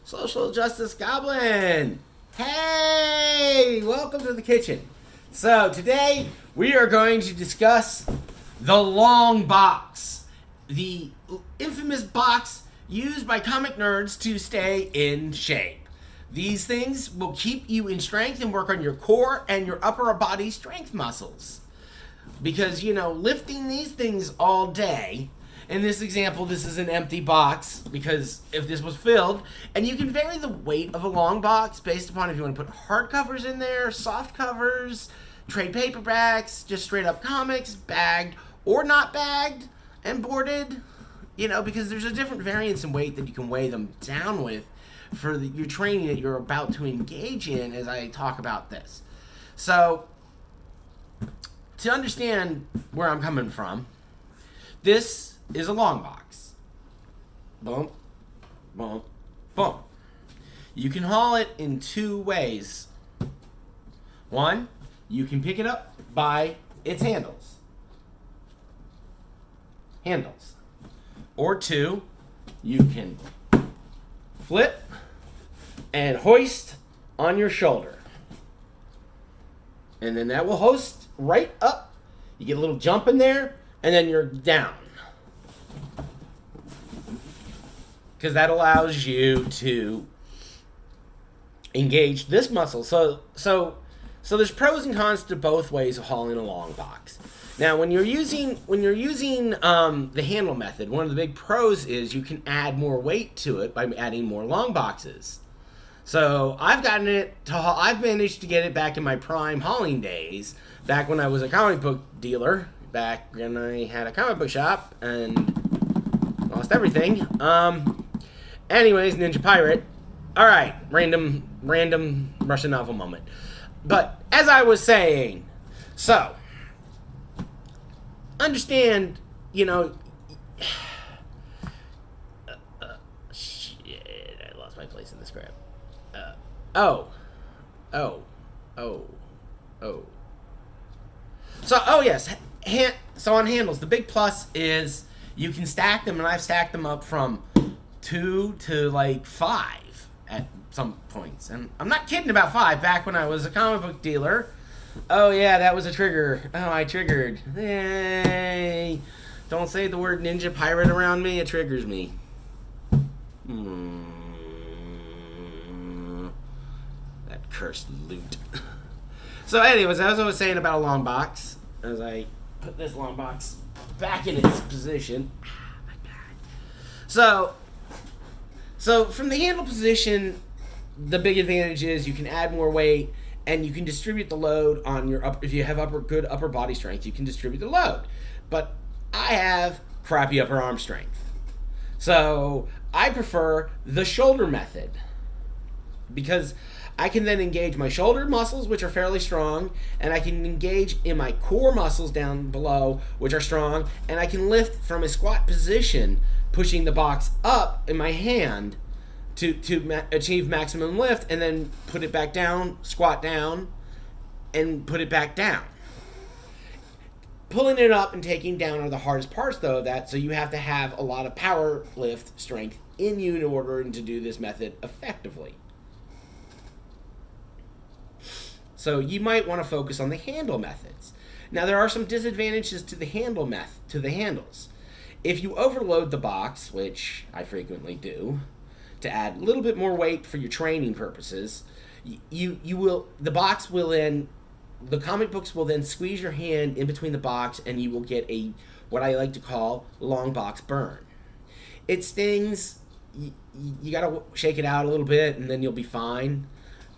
Social Justice Goblin. Hey, welcome to the kitchen. So today we are going to discuss the long box, the infamous box used by comic nerds to stay in shape. These things will keep you in strength and work on your core and your upper body strength muscles. Because, lifting these things all day, in this example, this is an empty box, because if this was filled, and you can vary the weight of a long box based upon if you want to put hard covers in there, soft covers, trade paperbacks, just straight up comics, bagged or not bagged and boarded, because there's a different variance in weight that you can weigh them down with for your training that you're about to engage in as I talk about this. So, to understand where I'm coming from, this is a long box. Boom, boom, boom. You can haul it in two ways. One, you can pick it up by its handles. Or two, you can flip and hoist on your shoulder. And then that will hoist right up. You get a little jump in there, and then you're down. Because that allows you to engage this muscle. So there's pros and cons to both ways of hauling a long box. Now, when you're using the handle method, one of the big pros is you can add more weight to it by adding more long boxes. So I've managed to get it back in my prime hauling days, back when I was a comic book dealer, back when I had a comic book shop and lost everything. Anyways, Ninja Pirate. All right, random Russian novel moment. But as I was saying, so understand, shit, I lost my place in the script. So on handles, the big plus is you can stack them, and I've stacked them up from 2 to 5 at some points. And I'm not kidding about 5. Back when I was a comic book dealer, oh yeah, that was a trigger. Oh, I triggered. Yay. Don't say the word Ninja Pirate around me, it triggers me. That cursed loot. So anyways, as I was saying about a long box, as I put this long box back in its position. My bad. So from the handle position, the big advantage is you can add more weight and you can distribute the load on your if you have good upper body strength, you can distribute the load. But I have crappy upper arm strength. So I prefer the shoulder method, because I can then engage my shoulder muscles, which are fairly strong, and I can engage in my core muscles down below, which are strong, and I can lift from a squat position, pushing the box up in my hand to achieve maximum lift, and then put it back down, squat down, and put it back down. Pulling it up and taking down are the hardest parts, though, of that, so you have to have a lot of power lift strength in you in order to do this method effectively. So you might want to focus on the handle methods. Now, there are some disadvantages to the handles. If you overload the box, which I frequently do, to add a little bit more weight for your training purposes, the comic books will then squeeze your hand in between the box, and you will get what I like to call long box burn. It stings. You got to shake it out a little bit, and then you'll be fine.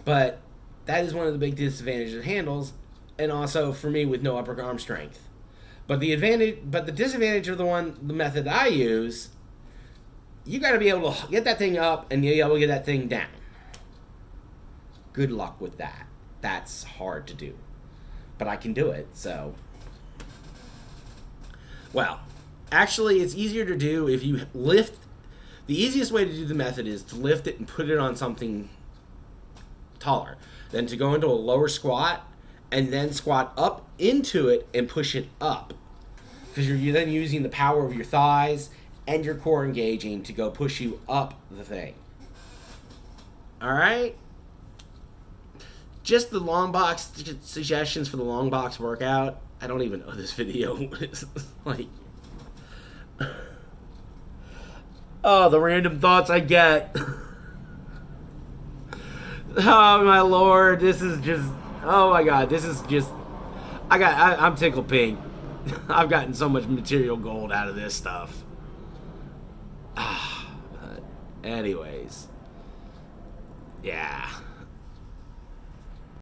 But that is one of the big disadvantages of handles, and also for me with no upper arm strength. But the disadvantage of the method I use, you got to be able to get that thing up and be able to get that thing down. Good luck with that. That's hard to do, but I can do it. So, well, actually, it's easier to do if you lift. The easiest way to do the method is to lift it and put it on something taller, then to go into a lower squat and then squat up into it and push it up, because you're then using the power of your thighs and your core engaging to go push you up the thing. All right. Just the long box suggestions for the long box workout. I don't even know this video is like. Oh, the random thoughts I get. Oh my lord, this is just. Oh my god, this is just. I'm tickled pink. I've gotten so much material gold out of this stuff. Anyways. Yeah.